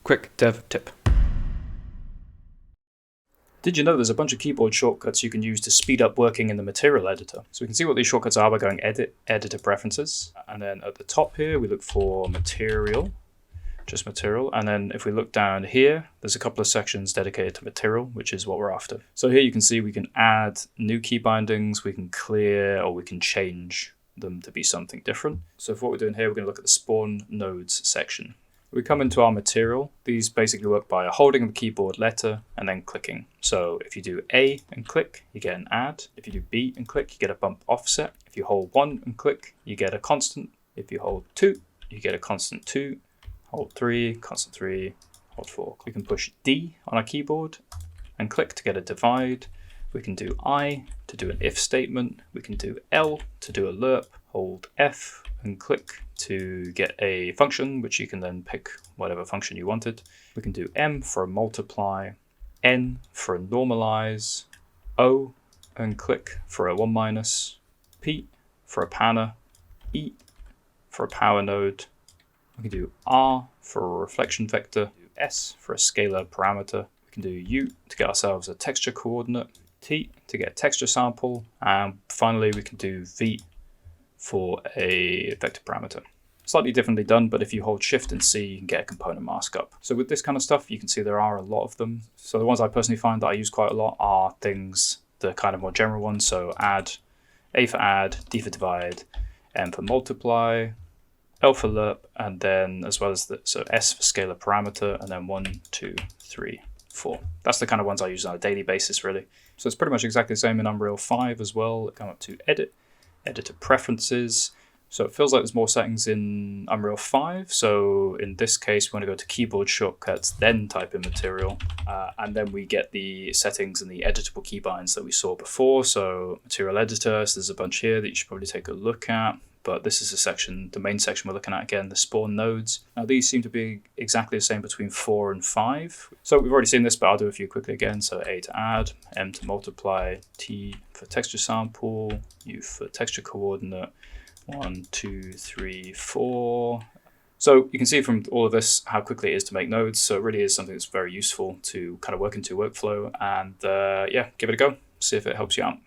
Quick dev tip. Did you know there's a bunch of keyboard shortcuts you can use to speed up working in the material editor? So we can see what these shortcuts are by going Edit, Editor Preferences, and then at the top here we look for Material, just Material, and then if we look down here, there's a couple of sections dedicated to Material, which is what we're after. So here you can see we can add new key bindings, we can clear, or we can change them to be something different. So for what we're doing here, we're going to look at the Spawn Nodes section. We come into our material. These basically work by holding the keyboard letter and then clicking. So if you do A and click, you get an add. If you do B and click, you get a bump offset. If you hold 1 and click, you get a constant. If you hold 2, you get a constant 2. Hold 3, constant 3, hold 4. We can push D on our keyboard and click to get a divide. We can do I to do an if statement. We can do L to do a lerp. Hold F and click to get a function, which you can then pick whatever function you wanted. We can do M for a multiply, N for a normalize, O and click for a 1 - P for a panner, E for a power node. We can do R for a reflection vector, S for a scalar parameter. We can do U to get ourselves a texture coordinate, T to get a texture sample, and finally we can do V for a vector parameter. Slightly differently done, but if you hold Shift and C, you can get a component mask up. So with this kind of stuff, you can see there are a lot of them. So the ones I personally find that I use quite a lot are things, the kind of more general ones. So add, A for add, D for divide, M for multiply, L for lerp, and then as well as so S for scalar parameter, and then 1, 2, 3, 4. That's the kind of ones I use on a daily basis, really. So it's pretty much exactly the same in Unreal 5 as well. Come up to Edit, Editor Preferences. So it feels like there's more settings in Unreal 5. So in this case, we want to go to Keyboard Shortcuts, then type in Material, and then we get the settings and the editable keybinds that we saw before. So Material Editor, so there's a bunch here that you should probably take a look at. But this is a section, the main section we're looking at again, the spawn nodes. Now these seem to be exactly the same between 4 and 5. So we've already seen this, but I'll do a few quickly again. So A to add, M to multiply, T for texture sample, U for texture coordinate, 1, 2, 3, 4. So you can see from all of this how quickly it is to make nodes. So it really is something that's very useful to kind of work into workflow. And yeah, give it a go. See if it helps you out.